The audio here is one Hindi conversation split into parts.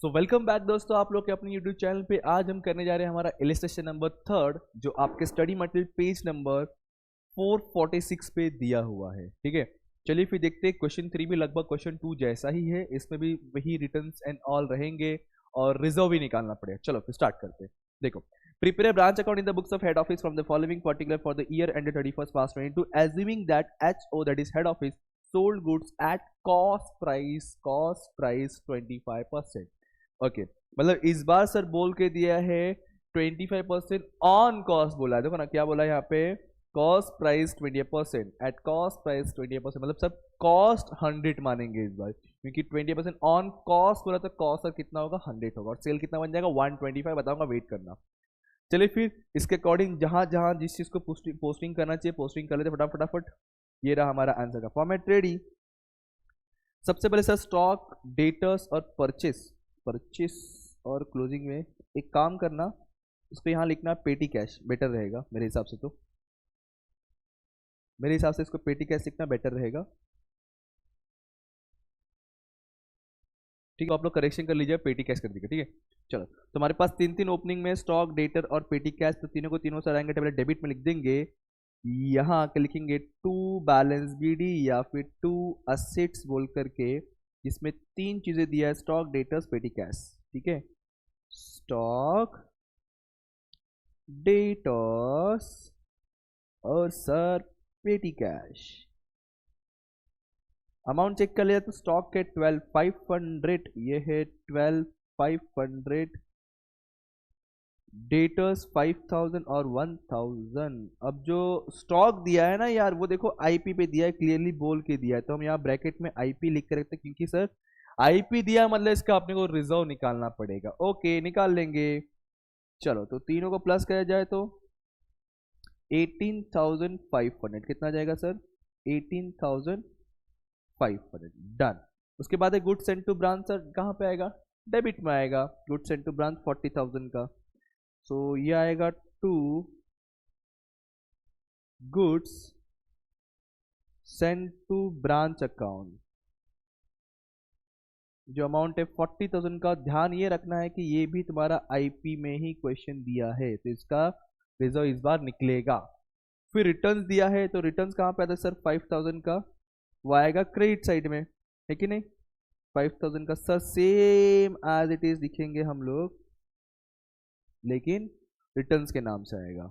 सो वेलकम बैक दोस्तों, आप लोग के अपने यूट्यूब चैनल पे। आज हम करने जा रहे हैं हमारा इलिस्ट्रेशन नंबर 3 जो आपके स्टडी मटेरियल पेज नंबर 446 पे दिया हुआ है। ठीक है, चलिए फिर देखते हैं। क्वेश्चन 3 भी लगभग क्वेश्चन 2 जैसा ही है, इसमें भी वही रिटर्न्स एंड ऑल रहेंगे और रिजर्व भी निकालना पड़ेगा। चलो फिर स्टार्ट करते हैं। देखो, prepare a branch account in the books of head office from the following particular for the year ended 31st March 22, assuming that HO, that is head office, sold goods at cost price 25%। Okay, मतलब इस बार सर बोल के दिया है 25% ऑन कॉस्ट बोला है। देखो ना क्या बोला है यहाँ पे, cost price 20%, at cost price 20%, मतलब सब कॉस्ट 100 मानेंगे इस बार, क्योंकि 20% ऑन कॉस्ट बोला तो कॉस्ट सर कितना होगा 100 होगा, और सेल कितना बन जाएगा 125 बताऊंगा, वेट करना। चलिए फिर इसके अकॉर्डिंग जहां जहां जिस चीज को पोस्टिंग करना चाहिए पोस्टिंग कर लेते फटाफट फटाफट। ये रहा हमारा आंसर का फॉर्मेट रेडी। सबसे पहले सर स्टॉक डेटर्स और परचेस और क्लोजिंग में एक काम करना, इसको यहाँ लिखना पेटी कैश बेटर रहेगा मेरे हिसाब से। तो मेरे हिसाब से इसको पेटी कैश लिखना बेटर रहेगा। ठीक है, आप लोग करेक्शन कर लीजिए, पेटी कैश कर दीजिए। ठीक है, चलो तो हमारे पास तीन तीन ओपनिंग में स्टॉक डेटर और पेटी कैश, तो तीनों को तीनों से आएंगे टेबल डेबिट में लिख देंगे। यहाँ आके लिखेंगे टू बैलेंस बीडी या फिर टू असेट्स बोल करके, जिसमें तीन चीजें दिया है, स्टॉक डेटर्स पेटी कैश। ठीक है, स्टॉक डेटर्स और sir petty cash. Amount check कर लिया तो स्टॉक के 12,500, ये है 12,500, डेटर्स 5,000 और 1,000। अब जो स्टॉक दिया है ना यार, वो देखो आईपी पे दिया है, क्लियरली बोल के दिया है, तो हम यहाँ ब्रैकेट में आईपी लिख कर रखते हैं, क्योंकि सर आईपी दिया मतलब इसका अपने को रिजर्व निकालना पड़ेगा। ओके, निकाल लेंगे। चलो तो तीनों को प्लस किया जाए तो 18,500 कितना जाएगा सर, 18,500 डन। उसके बाद है goods sent to branch, sir कहाँ पे आएगा, डेबिट में आएगा। गुड्स सेंट टू ब्रांच 40,000 का, सो ये आएगा to goods sent to branch account. जो अमाउंट है 40,000 का, ध्यान ये रखना है कि ये भी तुम्हारा आईपी में ही क्वेश्चन दिया है, तो इसका रिजर्व इस बार निकलेगा। फिर रिटर्न्स दिया है, तो रिटर्न्स कहाँ पे आता है सर, 5,000 का, वो आएगा क्रेडिट साइड में, है कि नहीं। 5,000 का sir same as it is लिखेंगे हम लोग, लेकिन रिटर्न्स के नाम से आएगा।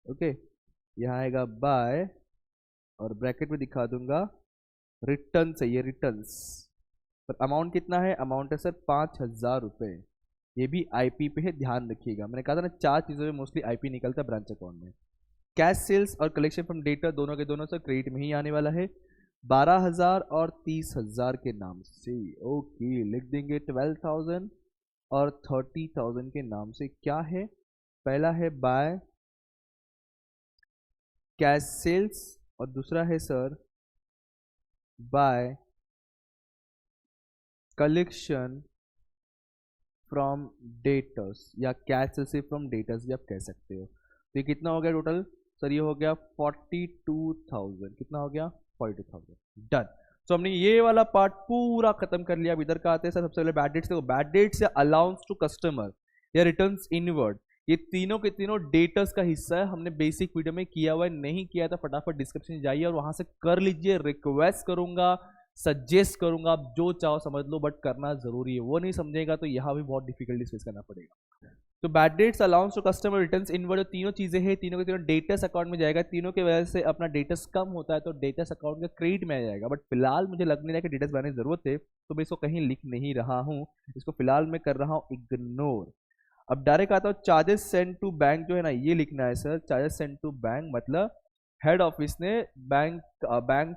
ओके, यहाँ आएगा बाय और ब्रैकेट में दिखा दूंगा रिटर्न्स है, ये रिटर्न्स। पर अमाउंट कितना है, अमाउंट है सर 5,000 रुपये। ये भी आईपी पे है, ध्यान रखिएगा। मैंने कहा था ना चार चीज़ों में मोस्टली आईपी निकलता है ब्रांच अकाउंट में। कैश सेल्स और कलेक्शन फ्रॉम डेटर दोनों के दोनों सर क्रेडिट में ही आने वाला है, 12,000 और 30,000 के नाम से। ओके, लिख देंगे 12,000 और 30,000 के नाम से। क्या है, पहला है बाय कैश सेल्स और दूसरा है sir by collection from debtors, या कैश से फ्रॉम डेटर्स भी आप कह सकते हो। तो ये कितना हो गया टोटल सर, ये हो गया 42,000। कितना हो गया 42,000 डन। तो हमने ये वाला पार्ट पूरा खत्म कर लिया। अब इधर का आते हैं सर, सबसे पहले बैड डेट्स। देखो बैड डेट्स या अलाउंस टू कस्टमर या रिटर्न्स इनवर्ड, ये तीनों के तीनों डेटर्स का हिस्सा है। हमने बेसिक वीडियो में किया हुआ है, नहीं किया था फटाफट डिस्क्रिप्शन जाइए और वहां से कर लीजिए। रिक्वेस्ट करूंगा, सजेस्ट करूंगा, आप जो चाहो समझ लो, बट करना जरूरी है। वो नहीं समझेगा तो यहाँ भी बहुत डिफिकल्टी फेस करना पड़ेगा। तो bad debts allowance to customer returns inward, तीनों चीजें हैं, तीनों के तीनों डेटर्स अकाउंट में जाएगा। तीनों की वजह से अपना डेटर्स कम होता है, तो डेटर्स अकाउंट का क्रेडिट में आ जाएगा। बट फिलहाल मुझे लग नहीं रहा कि डेटर्स बनाने की जरूरत है, तो मैं इसको कहीं लिख नहीं रहा हूँ, इसको फिलहाल मैं कर रहा हूँ इग्नोर। अब डायरेक्ट आता हूँ चार्जेस सेंड टू बैंक, जो है ना ये लिखना है sir, charges send to bank मतलब हेड ऑफिस ने बैंक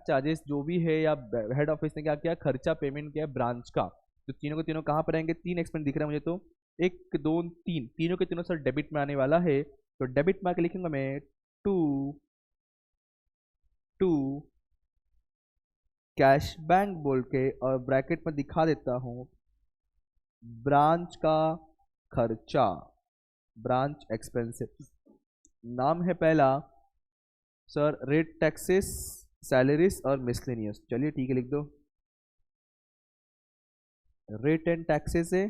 चार्जेस जो भी है, या हेड ऑफिस ने क्या किया, खर्चा पेमेंट किया ब्रांच का। तो तीनों के तीनों कहाँ पर आएंगे, तीन एक्सपेंस दिख रहा है मुझे, तो एक दो तीन, तीनों के तीनों सर डेबिट में आने वाला है। तो डेबिट में आके लिखूंगा मैं टू टू कैश बैंक बोल के, और ब्रैकेट में दिखा देता हूँ ब्रांच का खर्चा, ब्रांच एक्सपेंसेस। नाम है पहला सर रेट टैक्सेस, सैलरीज और मिसलेनियस। चलिए ठीक है, लिख दो। रेट एंड टैक्सेस है,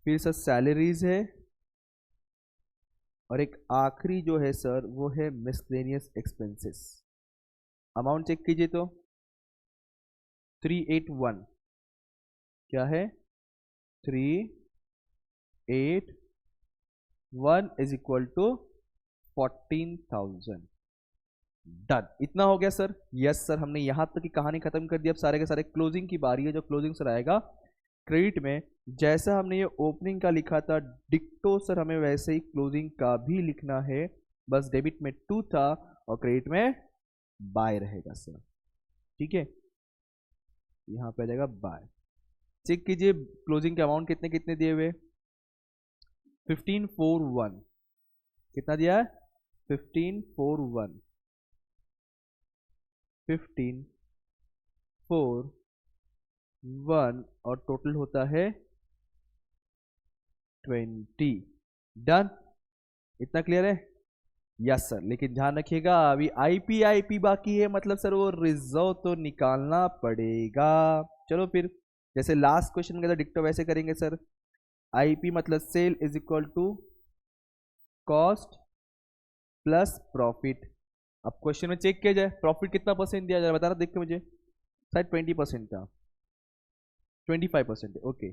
फिर सर सैलरीज है, और एक आखिरी जो है सर वो है मिसलेनियस एक्सपेंसेस। अमाउंट चेक कीजिए तो 381 क्या है, 381 इज इक्वल टू 14,000। डन, इतना हो गया सर। यस सर, हमने यहां तक की कहानी खत्म कर दी। अब सारे के सारे क्लोजिंग की बारी है। जो क्लोजिंग सर आएगा क्रेडिट में, जैसा हमने ये ओपनिंग का लिखा था डिक्टो सर हमें वैसे ही क्लोजिंग का भी लिखना है। बस डेबिट में 2 था और क्रेडिट में बाय रहेगा सर। ठीक है, यहां पे आ जाएगा बाय। चेक कीजिए क्लोजिंग के अमाउंट कितने कितने दिए हुए। 1541 कितना दिया है, 1541, 1541 और टोटल होता है 20। डन, इतना क्लियर है। यस सर, लेकिन ध्यान रखिएगा अभी आईपी बाकी है, मतलब सर वो रिजर्व तो निकालना पड़ेगा। चलो फिर जैसे लास्ट क्वेश्चन में था डिक्टो वैसे करेंगे सर। आईपी मतलब cell is equal to cost plus profit. अब क्वेश्चन में चेक किया जाए प्रॉफिट कितना परसेंट दिया जाए, बता रहा देख के मुझे, शायद 20% था, 25%। ओके,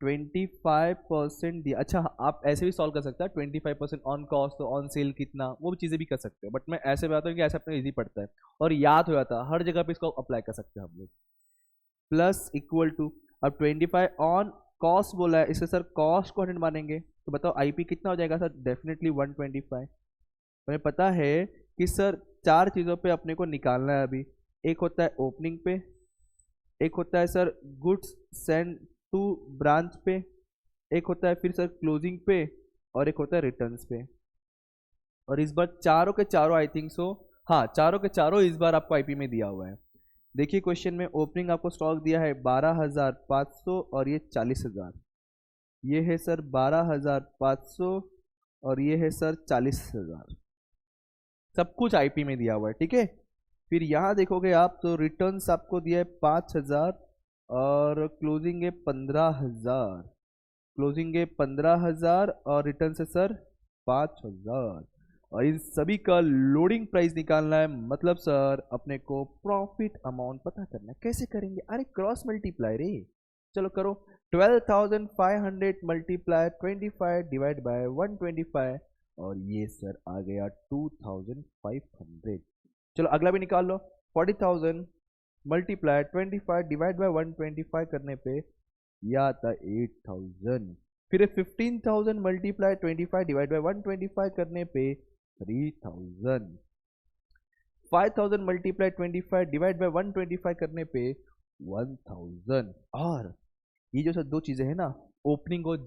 25% दिया। अच्छा आप ऐसे भी सॉल्व कर सकते हैं, 25% ऑन कॉस्ट तो ऑन सेल कितना, वो भी चीज़ें भी कर सकते हैं। बट मैं ऐसे बताता हूँ कि ऐसे अपने इजी पड़ता है और याद हो जाता है, हर जगह पे इसको अप्लाई कर सकते हैं हम लोग। प्लस इक्वल टू, अब 25 ऑन कॉस्ट बोला है, इससे सर कॉस्ट को 100 मानेंगे तो बताओ आईपी कितना हो जाएगा सर, डेफिनेटली 125। हमें पता है कि सर चार चीज़ों पे अपने को निकालना है अभी। एक होता है ओपनिंग पे, एक होता है sir goods send to branch पे, एक होता है फिर सर क्लोजिंग पे, और एक होता है रिटर्न्स पे। और इस बार चारों के चारों आई थिंक सो, हाँ चारों के चारों इस बार आपको आईपी में दिया हुआ है। देखिए क्वेश्चन में ओपनिंग आपको स्टॉक दिया है 12,500 और ये 40,000। ये है सर 12,500 और ये है सर 40,000, सब कुछ आईपी में दिया हुआ है। ठीक है, फिर यहाँ देखोगे आप तो रिटर्न्स आपको दिया है 5,000 और क्लोजिंग है 15,000, क्लोजिंग है 15,000 और रिटर्न से सर 5,000। और इन सभी का लोडिंग प्राइस निकालना है, मतलब सर अपने को प्रॉफिट अमाउंट पता करना है। कैसे करेंगे, अरे क्रॉस मल्टीप्लाई रे, चलो करो। 12,500 मल्टीप्लाई 25 डिवाइड बाय 125 और ये सर आ गया 2,500। चलो अगला भी निकाल लो। 40,000 मल्टीप्लाई 25 डिवाइड बाय 125 करने पे यह आता है 8,000। फिर 15,000 मल्टीप्लाई 25 डिवाइड बाय 125 करने पे 3,000। 5,000 मल्टीप्लाई 25 डिवाइड बाय 125 करने पे 1,000। और ये जो सर दो चीजें हैं ना, ओपनिंग और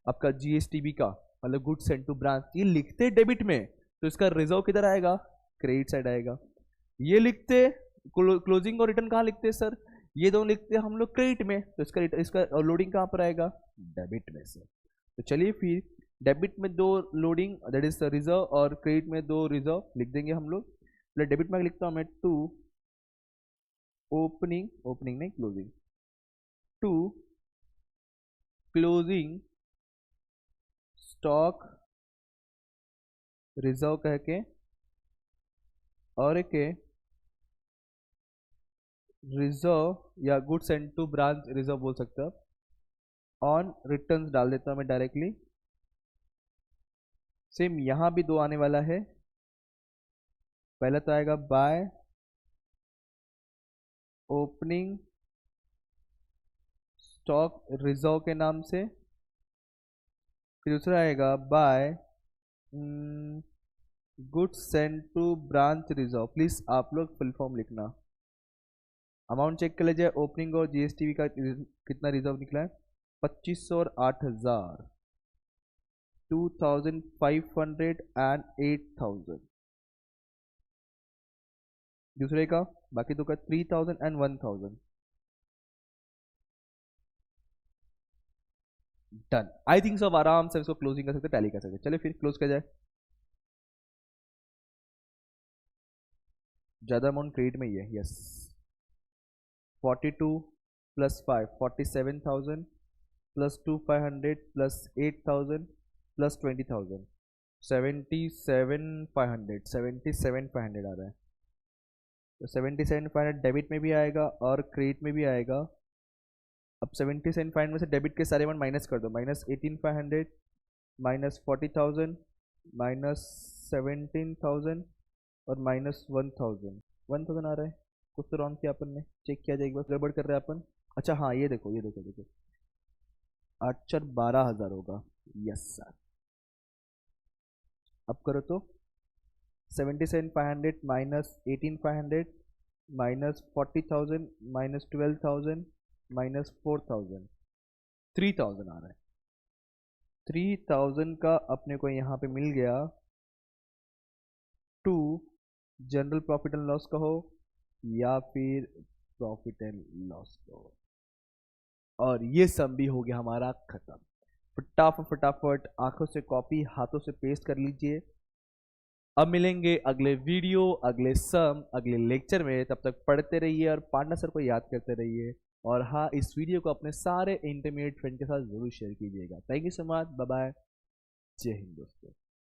आपका जीएसटीबी का मतलब गुड्स सेंड टू ब्रांच, ये लिखते डेबिट में तो इसका रिजर्व किधर आएगा, क्रेडिट साइड आएगा। ये लिखते क्लोजिंग और रिटर्न कहाँ लिखते हैं सर, ये दोनों लिखते हैं हम लोग क्रेडिट में, तो इसका लोडिंग कहाँ पर आएगा, डेबिट में सर। तो चलिए फिर डेबिट में दो लोडिंग दैट इज रिजर्व और क्रेडिट में दो रिजर्व लिख देंगे हम लोग। पहले डेबिट में लिखता हूँ मैं 2 ओपनिंग, ओपनिंग नहीं क्लोजिंग, 2 क्लोजिंग स्टॉक रिजर्व कह के, और एक रिजर्व या goods send to branch reserve बोल सकते हो। ऑन रिटर्न्स डाल देता हूं मैं डायरेक्टली। सेम यहां भी दो आने वाला है। पहला तो आएगा बाय ओपनिंग स्टॉक रिजर्व के नाम से, फिर दूसरा आएगा by goods send to branch reserve. Please आप लोग फुल फॉर्म लिखना। अमाउंट चेक कर लीजिए, ओपनिंग और जीएसटीवी का कितना रिजर्व निकला है, 2,500 और 8,000, 2,500 एंड 8,000। दूसरे का बाकी दो का 3,000 एंड 1,000। डन, आई थिंक सब आराम से इसको क्लोजिंग कर सकते, टैली कर सकते। चलिए फिर क्लोज कर जाए। ज्यादा अमाउंट क्रेडिट में ही है, yes 42 plus 5 47,000 plus 2 500 plus 8,000 plus 20,000 77,500 आ रहा है। तो 77,500 डेबिट में भी आएगा और क्रेडिट में भी आएगा। अब 77,500 में से डेबिट के सारे अमाउंट माइनस कर दो, माइनस 18,500 माइनस 40,000 माइनस 17,000 और माइनस 1,000 आ रहा है। कुछ तो रॉन्ग किया अपन ने, चेक किया जाए एक बार, गड़बड़ कर रहे हैं अपन। अच्छा हाँ, ये देखो 8 4 12,000 होगा। Yes sir. अब करो तो 77,500 माइनस 18,500 माइनस 40,000 माइनस 12,000 माइनस 4,000 3,000 आ रहा है। 3,000 का अपने को यहाँ पे मिल गया to general profit and loss कहो या फिर प्रॉफिट एंड लॉस कहो, और ये सम भी हो गया हमारा खत्म। फटाफट आंखों से कॉपी हाथों से पेस्ट कर लीजिए। अब मिलेंगे अगले वीडियो, अगले सम, अगले लेक्चर में। तब तक पढ़ते रहिए और पार्टनर सर को याद करते रहिए। और हाँ, इस वीडियो को अपने सारे इंटरमीडिएट फ्रेंड के साथ जरूर शेयर कीजिएगा। Thank you so much, bye bye, जय हिंद दोस्तों।